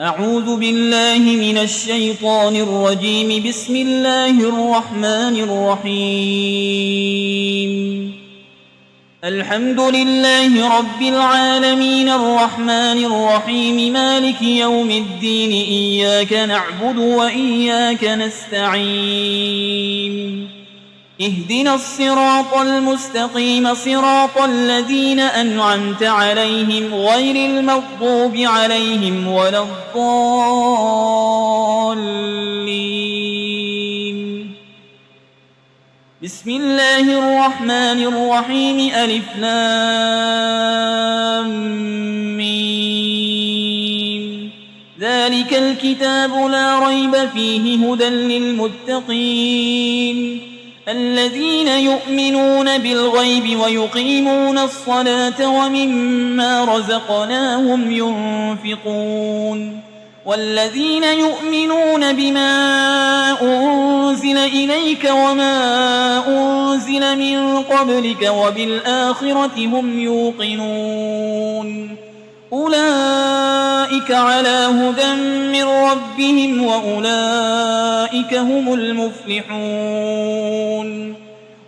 أعوذ بالله من الشيطان الرجيم. بسم الله الرحمن الرحيم. الحمد لله رب العالمين الرحمن الرحيم مالك يوم الدين. إياك نعبد وإياك نستعين. اهدنا الصراط المستقيم صراط الذين أنعمت عليهم غير المغضوب عليهم ولا الضالين. بسم الله الرحمن الرحيم. ألف لام ميم. ذلك الكتاب لا ريب فيه هدى للمتقين الذين يؤمنون بالغيب ويقيمون الصلاة ومما رزقناهم ينفقون والذين يؤمنون بما أنزل إليك وما أنزل من قبلك وبالآخرة هم يوقنون أولئك على هدى من ربهم وأولئك هم المفلحون.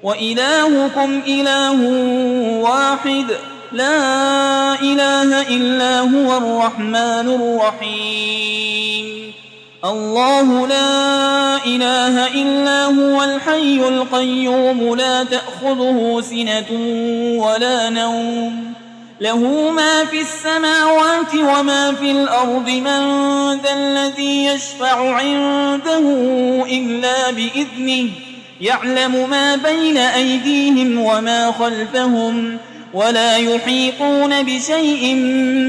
وإلهكم إله واحد لا إله إلا هو الرحمن الرحيم. الله لا إله إلا هو الحي القيوم لا تأخذه سنة ولا نوم له ما في السماوات وما في الأرض. من ذا الذي يشفع عنده إلا بإذنه يعلم ما بين أيديهم وما خلفهم ولا يحيطون بشيء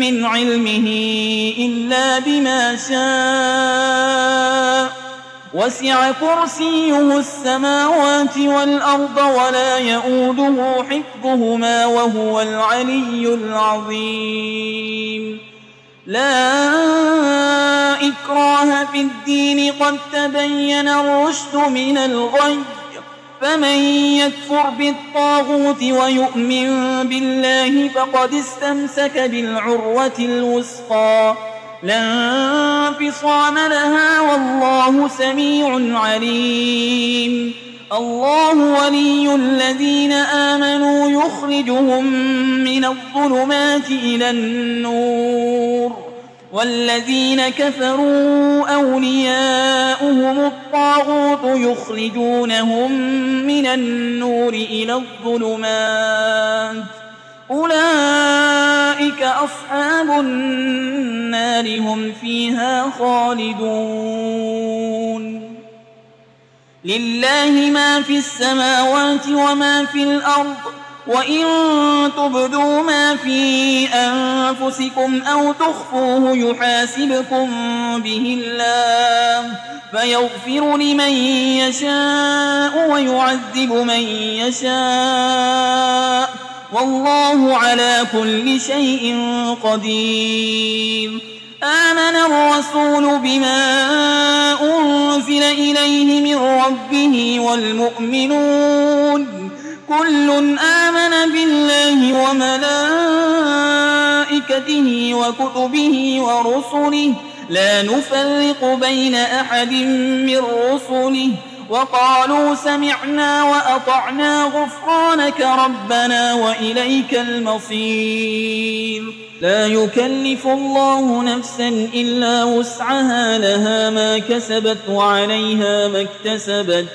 من علمه إلا بما شاء. وسع كرسيه السماوات والأرض ولا يؤوده حفظهما وهو العلي العظيم. لا إكراه في الدين قد تبين الرشد من الغي. فمن يكفر بالطاغوت ويؤمن بالله فقد استمسك بالعروة الوثقى لا انفصام لها والله سميع عليم. الله ولي الذين آمنوا يخرجهم من الظلمات إلى النور والذين كفروا أولياؤهم الطاغوت يخرجونهم من النور إلى الظلمات أولئك أصحاب النار هم فيها خالدون. لله ما في السماوات وما في الأرض وإن تبدوا ما في أنفسكم أو تخفوه يحاسبكم به الله فيغفر لمن يشاء ويعذب من يشاء والله على كل شيء قدير. آمن الرسول بما أنزل إليه من ربه والمؤمنون كل آمن بالله وملائكته وكتبه ورسله لا نفرق بين أحد من رسله وقالوا سمعنا وأطعنا غفرانك ربنا وإليك المصير. لا يكلف الله نفسا إلا وسعها لها ما كسبت وعليها ما اكتسبت.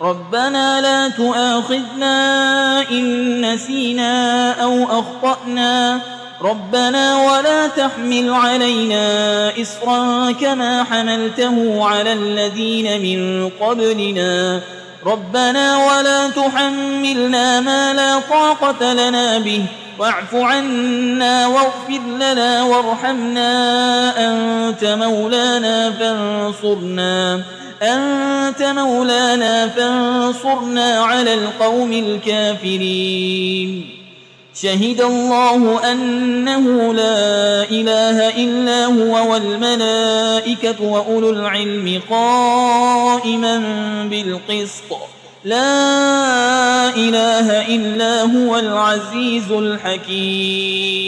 ربنا لا تؤاخذنا إن نسينا أو أخطأنا ربنا ولا تحمل علينا إصرا كما حملته على الذين من قبلنا ربنا ولا تحملنا ما لا طاقة لنا به واعف عنا واغفر لنا وارحمنا أنت مولانا فانصرنا على القوم الكافرين. شهد الله أنه لا إله إلا هو والملائكة وأولو العلم قائما بالقسط لا إله إلا هو العزيز الحكيم.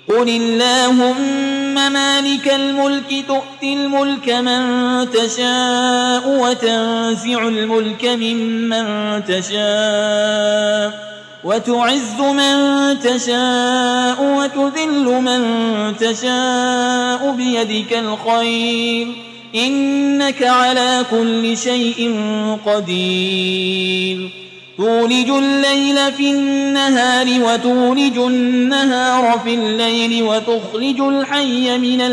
قل اللهم مالك الملك تؤتي الملك من تشاء وتنزع الملك ممن تشاء وتعز من تشاء وتذل من تشاء بيدك الخير إنك على كل شيء قدير تولج الليل في النهار وتولج النهار في الليل وتخرج الحي من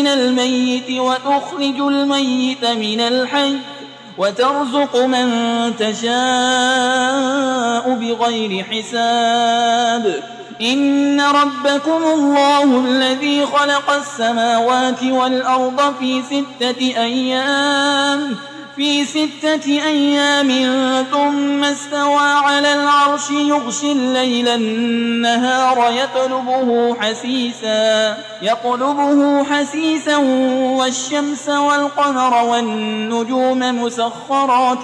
الميت وتخرج الميت من الحي وترزق من تشاء بغير حساب إن ربكم الله الذي خلق السماوات والأرض في 6 أيام ثم استوى على العرش يغشي الليل النهار يطلبه حسيسا والشمس والقمر والنجوم مسخرات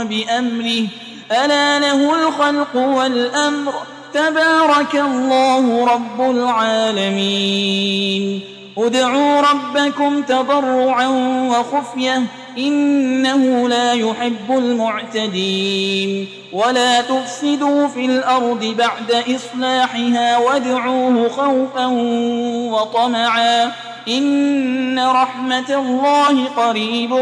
بأمره ألا له الخلق والأمر تبارك الله رب العالمين ادعوا ربكم تضرعا وخفية إنه لا يحب المعتدين ولا تفسدوا في الأرض بعد إصلاحها وادعوه خوفا وطمعا إن رحمة الله قريب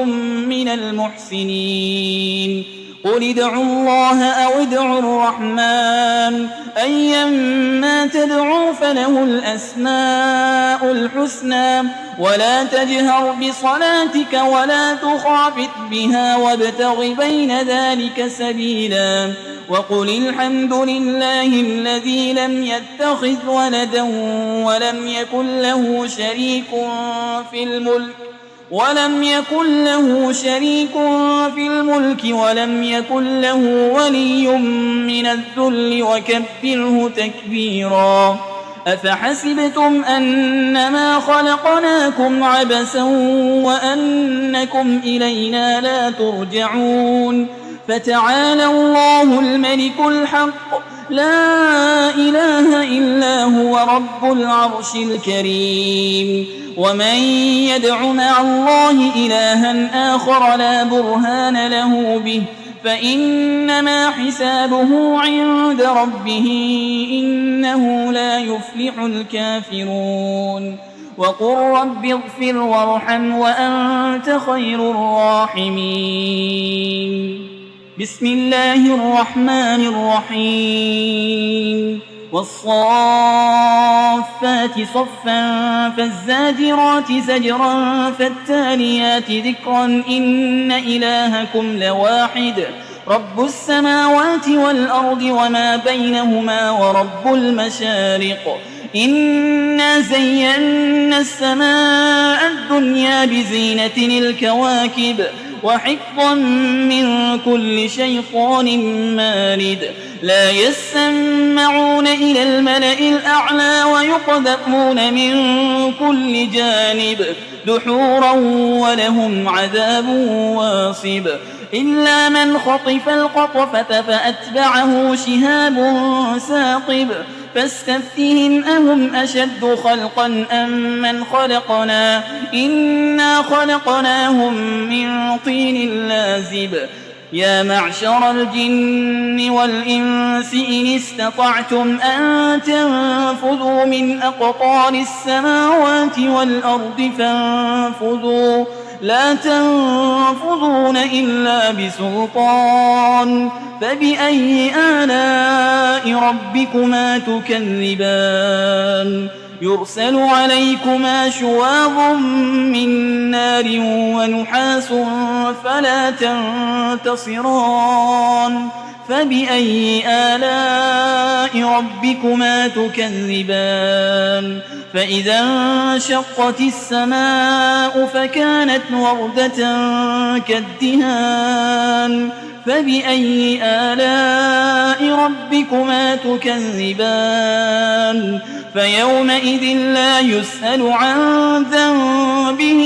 من المحسنين قل ادعوا الله أو ادعوا الرحمن أيما تدعوا فله الأسماء الحسنى ولا تجهر بصلاتك ولا تخافت بها وابتغ بين ذلك سبيلا وقل الحمد لله الذي لم يتخذ ولدا ولم يكن له شريك في الملك ولم يكن له ولي من الذل وكبره تكبيرا أفحسبتم أنما خلقناكم عبثا وأنكم إلينا لا ترجعون فتعالى الله الملك الحق لا إله إلا هو رب العرش الكريم ومن يدع مع الله إلها آخر لا برهان له به فإنما حسابه عند ربه إنه لا يفلح الكافرون وقل رب اغفر وارحم وأنت خير الراحمين بسم الله الرحمن الرحيم والصافات صفا فالزاجرات زجرا فالتاليات ذكرا إن إلهكم لواحد رب السماوات والأرض وما بينهما ورب المشارق إنا زينا السماء الدنيا بزينة الكواكب وحفظا من كل شيطان مارد لا يسمعون إلى الملأ الأعلى ويقذفون من كل جانب دحورا ولهم عذاب واصب إلا من خطف الخطفة فأتبعه شهاب ثاقب فاستفتهم أهم أشد خلقا أم من خلقنا إنا خلقناهم من طين لازب يا معشر الجن والإنس إن استطعتم أن تنفذوا من أقطار السماوات والأرض فانفذوا لا تنفذون إلا بسلطان فبأي آلاء ربكما تكذبان يرسل عليكما شواظ من نار ونحاس فلا تنتصران فبأي آلاء ربكما تكذبان فإذا انشقت السماء فكانت وردة كالدهان فبأي آلاء ربكما تكذبان فيومئذ لا يسأل عن ذنبه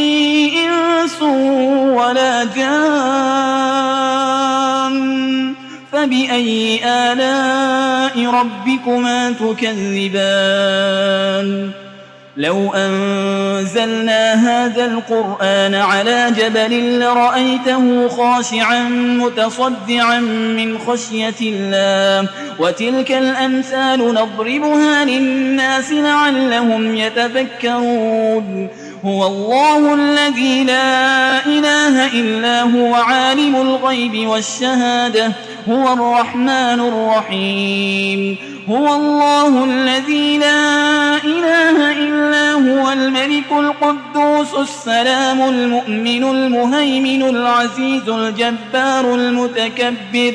إنس ولا جان فبأي آلاء ربكما تكذبان لو أنزلنا هذا القرآن على جبل لرأيته خاشعا متصدعا من خشية الله وتلك الأمثال نضربها للناس لعلهم يتفكرون هو الله الذي لا إله إلا هو عالم الغيب والشهادة هو الرحمن الرحيم هو الله الذي لا إله إلا هو الملك القدوس السلام المؤمن المهيمن العزيز الجبار المتكبر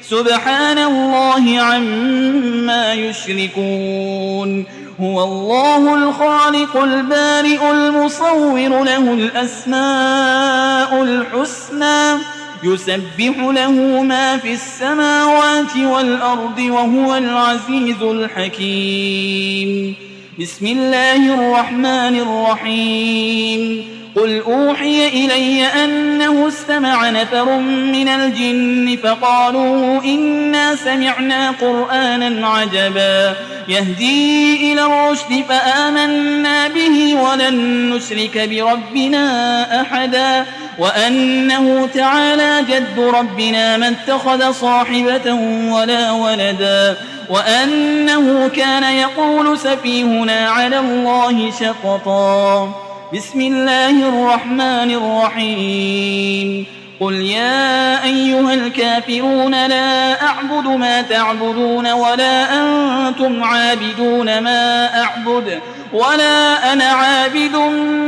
سبحان الله عما يشركون هو الله الخالق البارئ المصور له الأسماء الحسنى يسبح له ما في السماوات والأرض وهو العزيز الحكيم بسم الله الرحمن الرحيم قل أوحي إلي أنه استمع نفر من الجن فقالوا إنا سمعنا قرآنا عجبا يهدي إلى الرشد فآمنا به ولن نشرك بربنا أحدا وأنه تعالى جد ربنا ما اتخذ صاحبة ولا ولدا وأنه كان يقول سفيهنا على الله شططا بسم الله الرحمن الرحيم قل يا أيها الكافرون لا أعبد ما تعبدون ولا أنتم عابدون ما أعبد ولا أنا عابد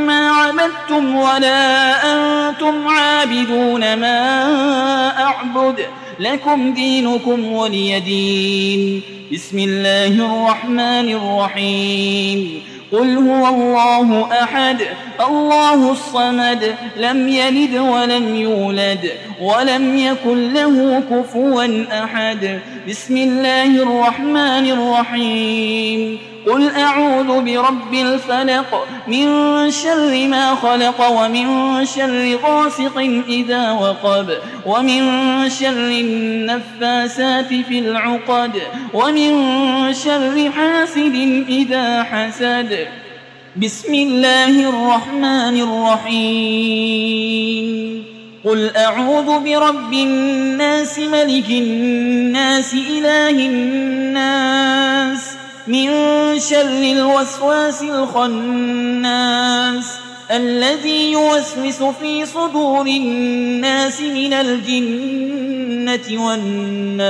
ما عبدتم ولا أنتم عابدون ما أعبد لكم دينكم ولي دين بسم الله الرحمن الرحيم قل هو الله أحد الله الصمد لم يلد ولم يولد ولم يكن له كفوا أحد بسم الله الرحمن الرحيم قل أعوذ برب الفلق من شر ما خلق ومن شر غاسق إذا وقب ومن شر النفاسات في العقد ومن شر حاسد إذا حسد بسم الله الرحمن الرحيم قل أعوذ برب الناس ملك الناس إله الناس من شر الوسواس الخناس الذي يوسوس في صدور الناس من الجنة والناس